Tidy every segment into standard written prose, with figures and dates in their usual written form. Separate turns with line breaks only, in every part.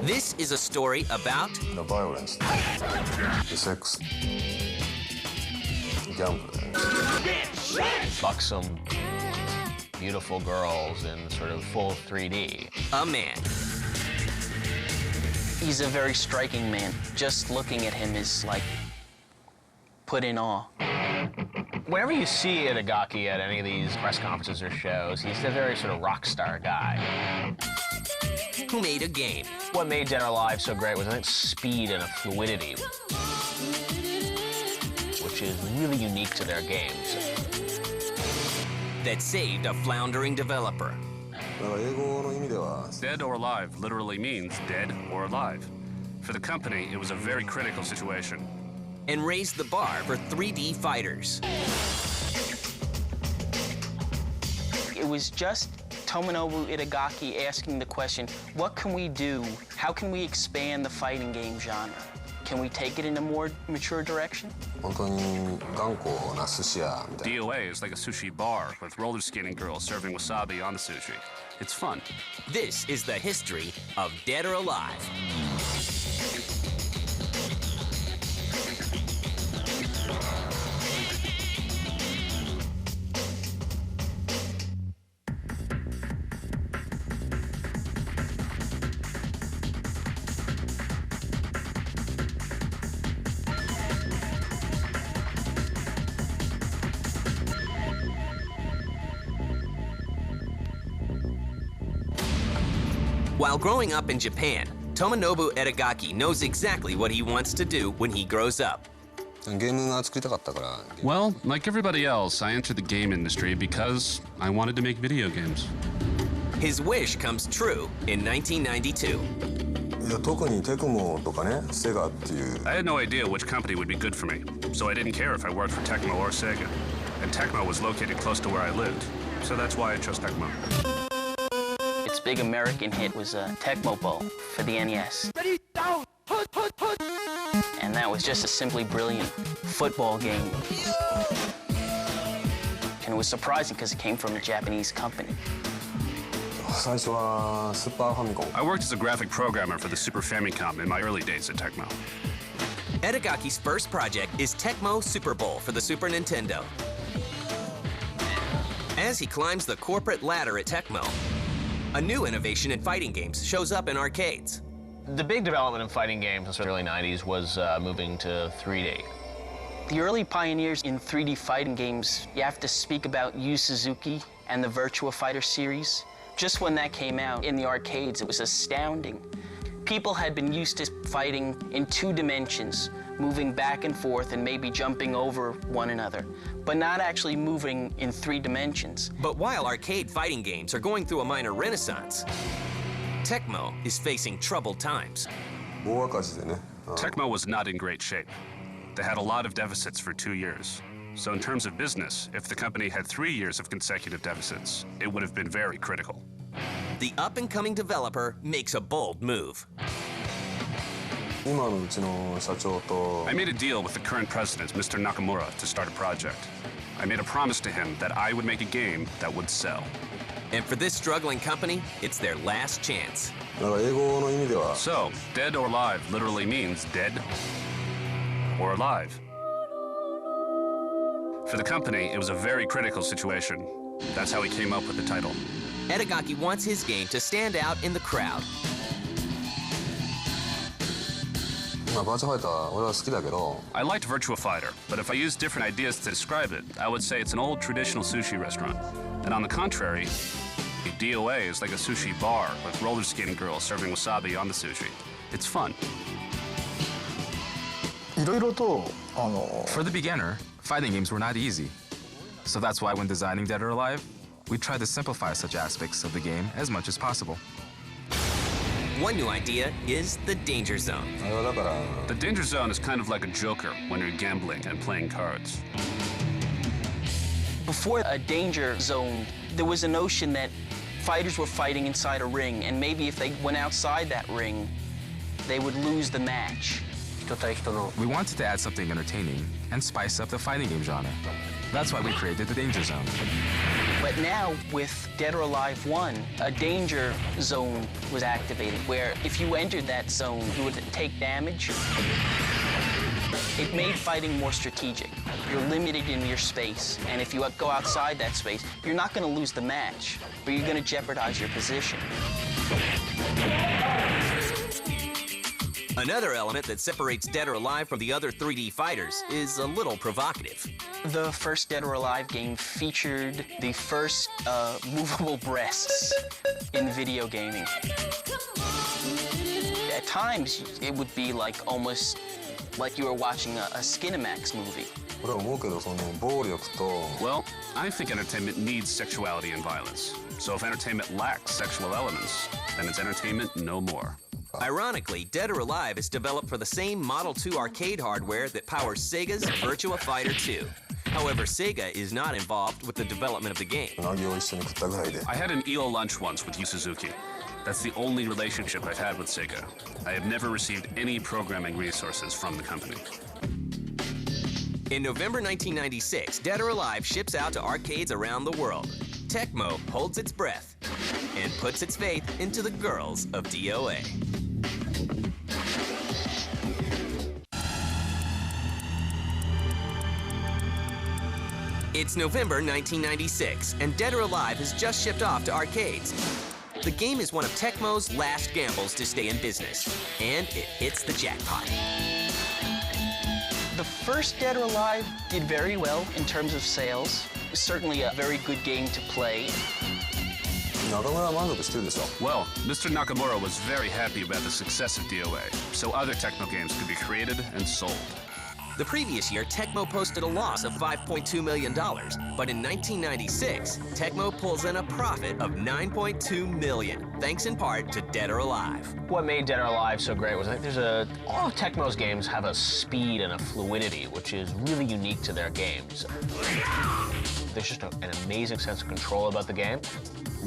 This is a story about
The violence, the sex, gambling.
Buxom, beautiful girls in sort of full 3D.
a man.
He's a very striking man. Just looking at him is like put in awe.
Whenever you see Itagaki at any of these press conferences or shows, he's a very sort of rock star guy.
Who made a game
What made Dead or Alive so great was, I think, speed and a fluidity, which is really unique to their games.
that saved a floundering developer.
だから英語の意味では
Dead or alive literally means dead or alive. For the company, it was a very critical situation.
And raised the bar for 3D fighters.
It was just Tomonobu Itagaki asking the question, what can we do? How can we expand the fighting game genre? Can we take it in a more mature direction?
本当に頑固な寿司屋みたいな
DOA is like a sushi bar with roller skating girls serving wasabi on the sushi. It's fun.
This is the history of Dead or Alive. While growing up in Japan, Tomonobu Itagaki knows exactly what he wants to do when he grows up.
ゲームが作りたかったから
Well, like everybody else, I entered the game industry because I wanted to make video games.
His wish comes true in 1992.
いや特にテクモとかねセガっていう
I had no idea which company would be good for me, so I didn't care if I worked for Tecmo or Sega. And Tecmo was located close to where I lived, so that's why I chose Tecmo.
Its big American hit was Tecmo Bowl for the NES. And that was just a simply brilliant football game. And it was surprising because it came from a Japanese company.
最初はスーパーファミコン
I worked as a graphic programmer for the Super Famicom in my early days at Tecmo.
Itagaki's first project is Tecmo Super Bowl for the Super Nintendo. As he climbs the corporate ladder at Tecmo, a new innovation in fighting games shows up in arcades.
The big development in fighting games in the early 90s was moving to 3D.
The early pioneers in 3D fighting games, you have to speak about Yu Suzuki and the Virtua Fighter series. Just when that came out in the arcades, it was astounding. People had been used to fighting in 2 dimensions, moving back and forth and maybe jumping over one another, but not actually moving in 3 dimensions.
But while arcade fighting games are going through a minor renaissance, Tecmo is facing troubled times.
大赤字でね
Tecmo was not in great shape. They had a lot of deficits for 2 years. So in terms of business, if the company had 3 years of consecutive deficits, it would have been very critical.
The up-and-coming developer makes a bold move.
今のうちの社長と
I made a deal with the current president, Mr. Nakamura, to start a project. I made a promise to him that I would make a game that would sell.
And for this struggling company, it's their last chance.
だから英語の意味では
So, dead or alive literally means dead or alive. For the company, it was a very critical situation. That's how he came up with the title.
Itagaki wants his game to stand out in the crowd.
まあバーチャファイター俺は好きだけど
I liked Virtua Fighter, but if I used different ideas to describe it, I would say it's an old traditional sushi restaurant. And on the contrary, DOA is like a sushi bar with roller skating girls serving wasabi on the sushi. It's fun.
いろいろと
For the beginner, fighting games were not easy. So that's why when designing Dead or Alive, we tried to simplify such aspects of the game as much as possible.
One new idea is the Danger Zone.
あれはだから
The danger zone is kind of like a joker when you're gambling and playing cards.
Before a danger zone, there was a notion that fighters were fighting inside a ring, and maybe if they went outside that ring, they would lose the match.
We wanted to add something entertaining and spice up the fighting game genre. That's why we created the Danger Zone.
But now, with Dead or Alive 1, a danger zone was activated, where if you entered that zone, you would take damage. It made fighting more strategic. You're limited in your space, and if you go outside that space, you're not going to lose the match, but you're going to jeopardize your position.
Another element that separates Dead or Alive from the other 3D fighters is a little provocative.
The first Dead or Alive game featured the first movable breasts in video gaming. At times, it would be like almost like you were watching a Skinamax movie.
俺は思うけど、その暴力と
Well, I think entertainment needs sexuality and violence. So if entertainment lacks sexual elements, then it's entertainment no more.
Ironically, Dead or Alive is developed for the same Model 2 arcade hardware that powers Sega's Virtua Fighter 2. However, Sega is not involved with the development of the game.
うなぎを一緒に食ったぐらいで
I had an eel lunch once with Yu Suzuki. That's the only relationship I've had with Sega. I have never received any programming resources from the company.
In November 1996, Dead or Alive ships out to arcades around the world. Tecmo holds its breath and puts its faith into the girls of DOA. It's November 1996, and Dead or Alive has just shipped off to arcades. The game is one of Tecmo's last gambles to stay in business, and it hits the jackpot.
The first Dead or Alive did very well in terms of sales. It was certainly a very good game to play.
中村は満足してるでしょ
Well, Mr. Nakamura was very happy about the success of DOA, so other Tecmo games could be created and sold.
The previous year, Tecmo posted a loss of $5.2 million, but in 1996, Tecmo pulls in a profit of $9.2 million, thanks in part to Dead or Alive.
What made Dead or Alive so great was that all of Tecmo's games have a speed and a fluidity which is really unique to their games. There's just an amazing sense of control about the game.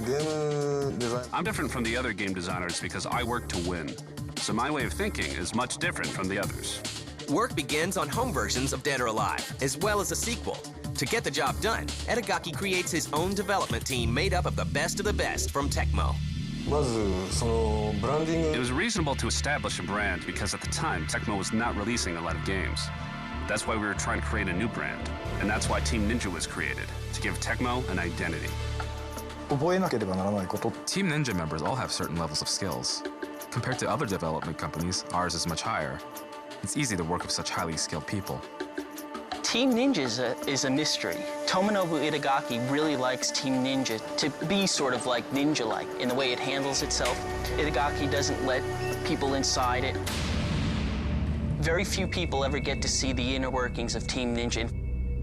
ゲームデザイン
I'm different from the other game designers because I work to win. So my way of thinking is much different from the others.
Work begins on home versions of Dead or Alive, as well as a sequel. To get the job done, Edegaki creates his own development team made up of the best from Tecmo.
まずそのブランディン
It
グ
was reasonable to establish a brand because at the time, Tecmo was not releasing a lot of games. That's why we were trying to create a new brand. And that's why Team Ninja was created, to give Tecmo an identity.
覚えなければならないこと
Team Ninja members all have certain levels of skills. Compared to other development companies, ours is much higher. It's easy to work with such highly skilled people.
Team Ninja is a mystery. Tomonobu Itagaki really likes Team Ninja to be sort of like Ninja-like in the way it handles itself. Itagaki doesn't let people inside it. Very few people ever get to see the inner workings of Team Ninja.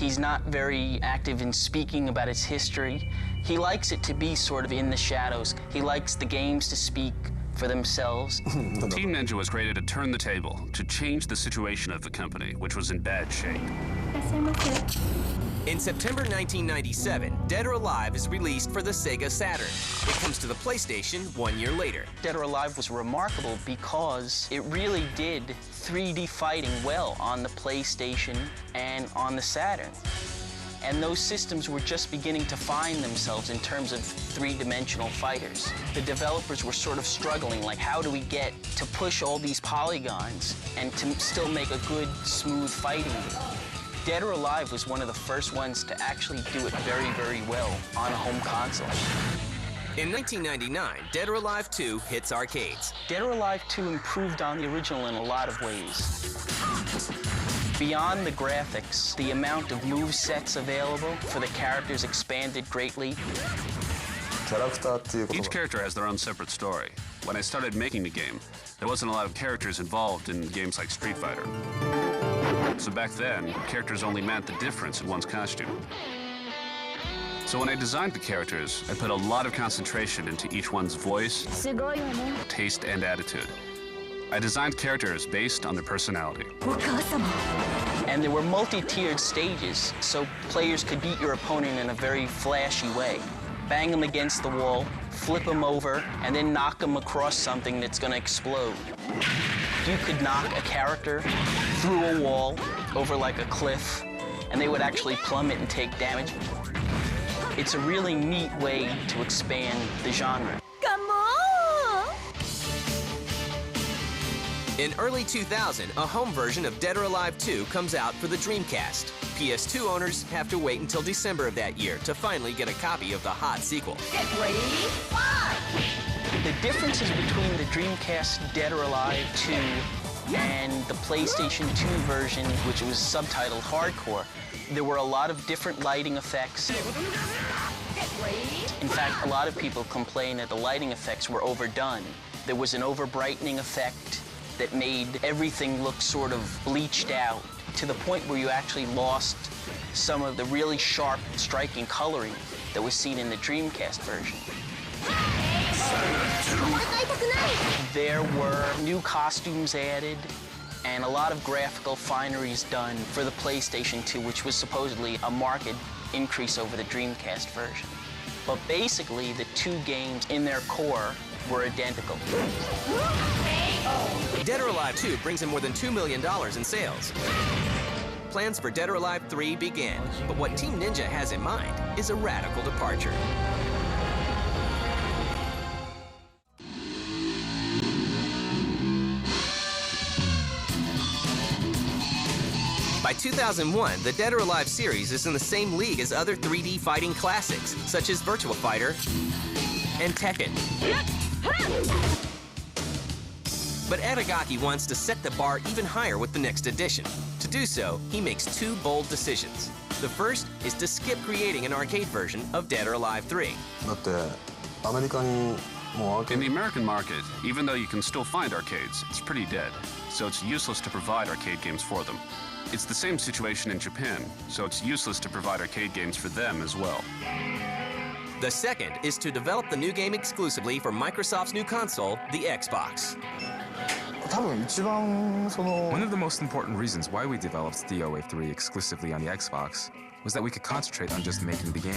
He's not very active in speaking about its history. He likes it to be sort of in the shadows. He likes the games to speak for themselves.
Team Ninja was created to turn the table, to change the situation of the company, which was in bad shape.
In September 1997, Dead or Alive is released for the Sega Saturn. It comes to the PlayStation 1 year later.
Dead or Alive was remarkable because it really did 3D fighting well on the PlayStation and on the Saturn. And those systems were just beginning to find themselves in terms of three-dimensional fighters. The developers were sort of struggling, like how do we get to push all these polygons and to still make a good, smooth fighting game? Dead or Alive was one of the first ones to actually do it very, very well on a home console.
In 1999, Dead or Alive 2 hits arcades.
Dead or Alive 2 improved on the original in a lot of ways. Beyond the graphics, the amount of move sets available for the characters expanded greatly.
キャラクターっていうこと
Each
が
character has their own separate story. When I started making the game, there wasn't a lot of characters involved in games like Street Fighter. So back then, characters only meant the difference in one's costume. So when I designed the characters, I put a lot of concentration into each one's voice, taste, and attitude. I designed characters based on their personality.
And there were multi-tiered stages, so players could beat your opponent in a very flashy way. Bang them against the wall, flip them over, and then knock them across something that's going to explode. You could knock a character through a wall over like a cliff, and they would actually plummet and take damage. It's a really neat way to expand the genre.
Come on!
In early 2000, a home version of Dead or Alive 2 comes out for the Dreamcast. PS2 owners have to wait until December of that year to finally get a copy of the hot sequel.
Get ready, fight!
The differences between the Dreamcast Dead or Alive 2 and the PlayStation 2 version, which was subtitled Hardcore, there were a lot of different lighting effects. In fact, a lot of people complain that the lighting effects were overdone. There was an over-brightening effect that made everything look sort of bleached out to the point where you actually lost some of the really sharp, striking coloring that was seen in the Dreamcast version. There were new costumes added and a lot of graphical fineries done for the PlayStation 2, which was supposedly a marked increase over the Dreamcast version. But basically, the two games in their core were identical.
Dead or Alive 2 brings in more than $2 million in sales. Plans for Dead or Alive 3 begin, but what Team Ninja has in mind is a radical departure. By 2001, the Dead or Alive series is in the same league as other 3D fighting classics, such as Virtua Fighter and Tekken. But Itagaki wants to set the bar even higher with the next edition. To do so, he makes two bold decisions. The first is to skip creating an arcade version of Dead or Alive 3.
だってアメリカにもうアーケー
In
ド
the American market, even though you can still find arcades, it's pretty dead, so it's useless to provide arcade games for them. It's the same situation in Japan, so it's useless to provide arcade games for them as well.
The second is to develop the new game exclusively for Microsoft's new console, the Xbox.
多分一番その
One of the most important reasons why we developed DOA 3 exclusively on the Xbox was that we could concentrate on just making the game.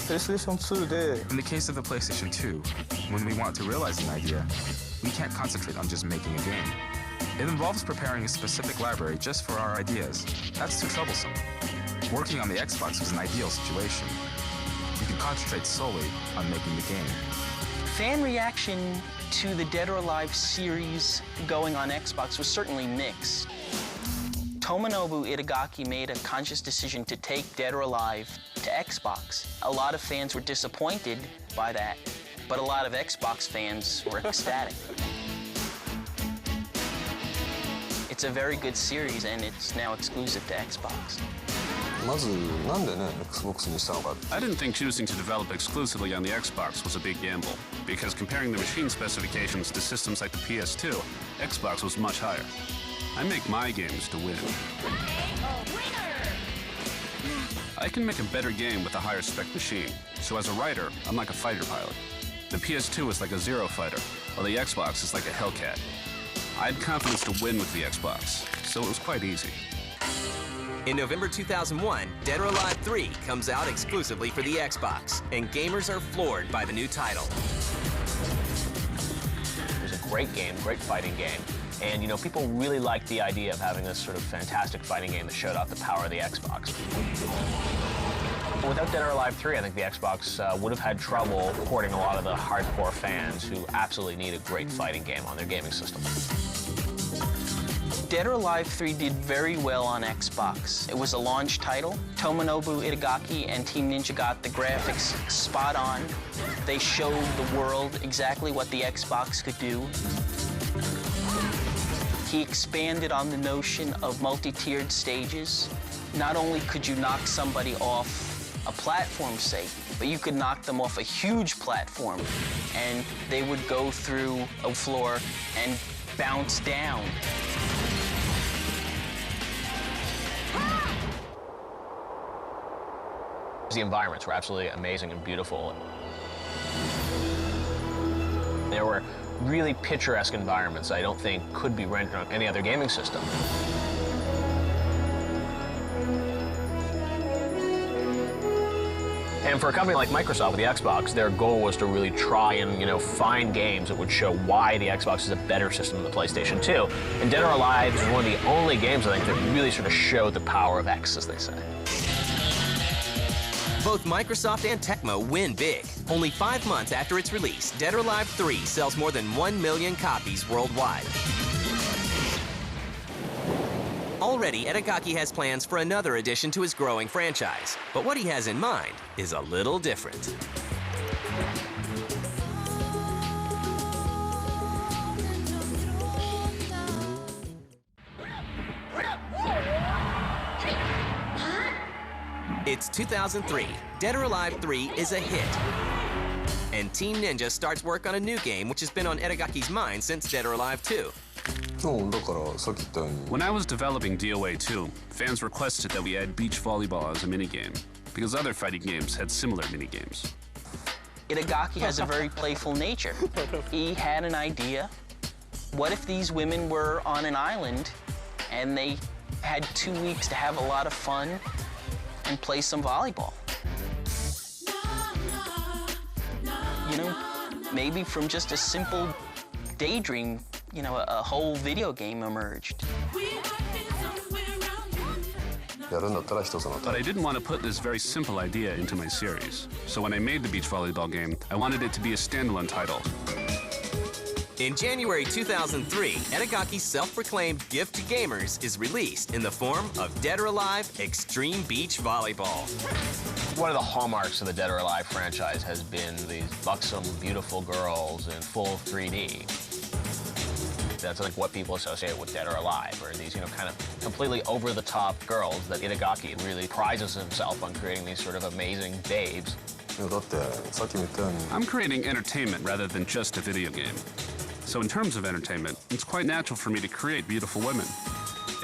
プレイステーション2で
In the case of the PlayStation 2, when we want to realize an idea, we can't concentrate on just making a game. It involves preparing a specific library just for our ideas. That's too troublesome. Working on the Xbox was an ideal situation. We could concentrate solely on making the game.
Fan reaction to the Dead or Alive series going on Xbox was certainly mixed. Tomonobu Itagaki made a conscious decision to take Dead or Alive to Xbox. A lot of fans were disappointed by that, but a lot of Xbox fans were ecstatic. It's a very good series, and it's now exclusive to Xbox.
まずなんでね Xbox にしたのか
I didn't think choosing to develop exclusively on the Xbox was a big gamble, because comparing the machine specifications to systems like the PS2, Xbox was much higher. I make my games to win. I can make a better game with a higher spec machine, so as a writer, I'm like a fighter pilot. The PS2 is like a Zero fighter, while the Xbox is like a Hellcat. I had confidence to win with the Xbox, so it was quite easy.
In November 2001, Dead or Alive 3 comes out exclusively for the Xbox, and gamers are floored by the new title.
It was a great game, great fighting game. And, you know, people really liked the idea of having this sort of fantastic fighting game that showed off the power of the Xbox. But without Dead or Alive 3, I think the Xbox would have had trouble courting a lot of the hardcore fans who absolutely need a great fighting game on their gaming system.
Dead or Alive 3 did very well on Xbox. It was a launch title. Tomonobu Itagaki and Team Ninja got the graphics spot on. They showed the world exactly what the Xbox could do. He expanded on the notion of multi-tiered stages. Not only could you knock somebody off a platform, say, but you could knock them off a huge platform, and they would go through a floor and bounce down.
The environments were absolutely amazing and beautiful. There were really picturesque environments I don't think could be rendered on any other gaming system. And for a company like Microsoft with the Xbox, their goal was to really try and, you know, find games that would show why the Xbox is a better system than the PlayStation 2. And Dead or Alive is one of the only games, I think, that really sort of showed the power of X, as they say.
Both Microsoft and Tecmo win big. Only 5 months after its release, Dead or Alive 3 sells more than 1 million copies worldwide. Already, Itagaki has plans for another addition to his growing franchise, but what he has in mind is a little different. It's 2003. Dead or Alive 3 is a hit. And Team Ninja starts work on a new game which has been on Itagaki's mind since Dead or Alive 2.
だからさっき言ったように
When I was developing DOA 2, fans requested that we add beach volleyball as a minigame, because other fighting games had similar minigames.
Itagaki has a very playful nature. He had an idea. What if these women were on an island and they had 2 weeks to have a lot of fun and play some volleyball? You know, maybe from just a simple daydream, you know, a whole video game emerged.
やるんだったら一つの
But I didn't want to put this very simple idea into my series. So when I made the beach volleyball game, I wanted it to be a standalone title.
In January 2003, Itagaki's self-proclaimed gift to gamers is released in the form of Dead or Alive Extreme Beach Volleyball.
One of the hallmarks of the Dead or Alive franchise has been these buxom, beautiful girls in full 3D. That's like what people associate with Dead or Alive, or these, you know, kind of completely over-the-top girls that Itagaki really prides himself on creating these sort of amazing babes.
いやだってさっきも言ったように
I'm creating entertainment rather than just a video game. So in terms of entertainment, it's quite natural for me to create beautiful women.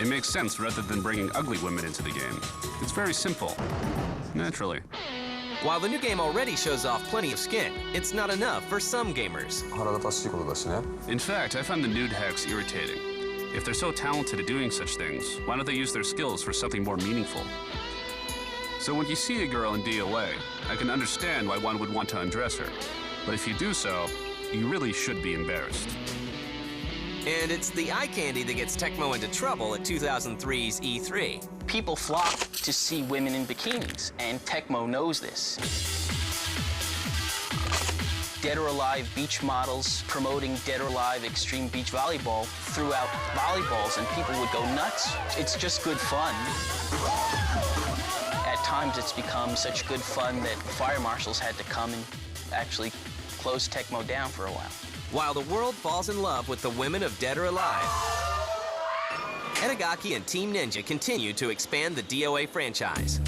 It makes sense rather than bringing ugly women into the game. It's very simple. Naturally.
While the new game already shows off plenty of skin, it's not enough for some gamers.
腹立たしいことだしね
In fact, I find the nude hacks irritating. If they're so talented at doing such things, why don't they use their skills for something more meaningful? So when you see a girl in DOA, I can understand why one would want to undress her. But if you do so, you really should be embarrassed.
And it's the eye candy that gets Tecmo into trouble at 2003's E3.
People flock to see women in bikinis, and Tecmo knows this. Dead or Alive beach models promoting Dead or Alive Extreme Beach Volleyball threw out volleyballs, and people would go nuts. It's just good fun. At times, it's become such good fun that fire marshals had to come and actually close Tecmo down for a while.
While the world falls in love with the women of Dead or Alive, Itagaki and Team Ninja continue to expand the DOA franchise.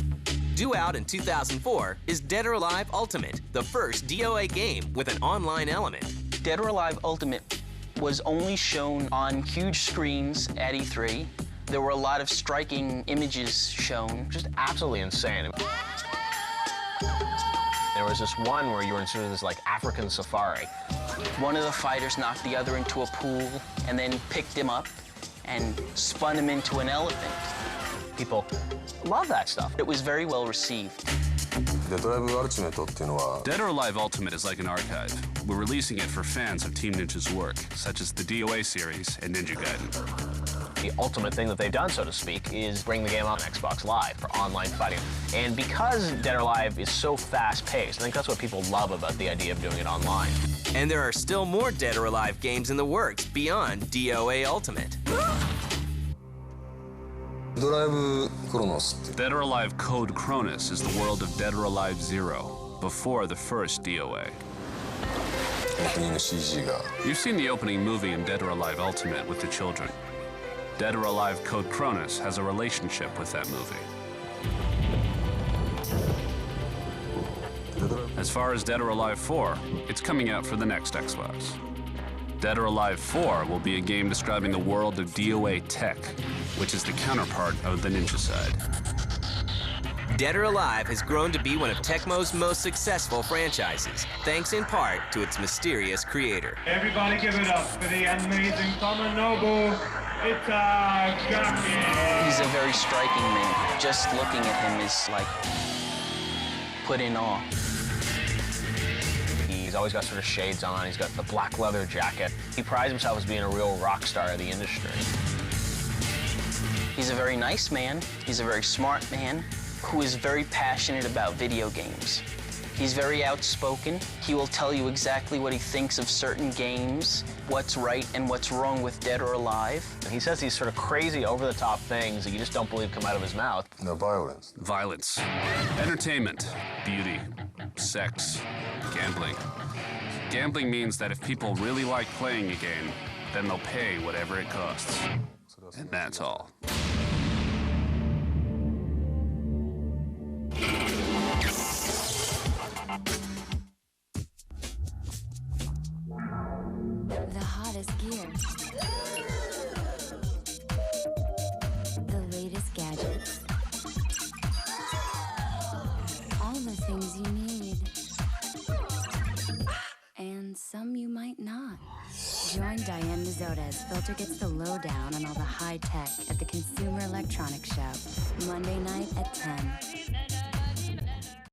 Due out in 2004 is Dead or Alive Ultimate, the first DOA game with an online element.
Dead or Alive Ultimate was only shown on huge screens at E3. There were a lot of striking images shown.
Just absolutely insane. There was this one where you were in sort of this like African safari.
One of the fighters knocked the other into a pool and then picked him up and spun him into an elephant.
People love that stuff.
It was very well received.
デッドライブアルティメットっていうのは
Dead or Alive Ultimate is like an archive. We're releasing it for fans of Team Ninja's work, such as the DOA series and Ninja Gaiden.
The ultimate thing that they've done, so to speak, is bring the game on Xbox Live for online fighting. And because Dead or Alive is so fast-paced, I think that's what people love about the idea of doing it online.
And there are still more Dead or Alive games in the works beyond DOA Ultimate.
ドライブクロノスって
Dead or Alive Code Cronus is the world of Dead or Alive 0, before the first DOA.
オープニング CG が
You've seen the opening movie in Dead or Alive Ultimate with the children. Dead or Alive Code Cronus has a relationship with that movie. As far as Dead or Alive 4, it's coming out for the next Xbox. Dead or Alive 4 will be a game describing the world of DOA Tech, which is the counterpart of the Ninja side.
Dead or Alive has grown to be one of Tecmo's most successful franchises, thanks in part to its mysterious creator.
Everybody give it up for the amazing Tomonobu Itagaki.
He's a very striking man. Just looking at him is like put in awe.
He's always got sort of shades on. He's got the black leather jacket. He prides himself as being a real rock star of the industry.
He's a very nice man. He's a very smart man. who is very passionate about video games. He's very outspoken. He will tell you exactly what he thinks of certain games, what's right and what's wrong with Dead or Alive.
He says these sort of crazy, over-the-top things that you just don't believe come out of his mouth.
No violence.
Violence, entertainment, beauty, sex, gambling. Gambling means that if people really like playing a game, then they'll pay whatever it costs. And that's all.
The hottest gear. The latest gadgets. All the things you need. And some you might not. Join Diane Mazzotta as Filter gets the lowdown on all the high tech at the Consumer Electronics Show, Monday night at 10.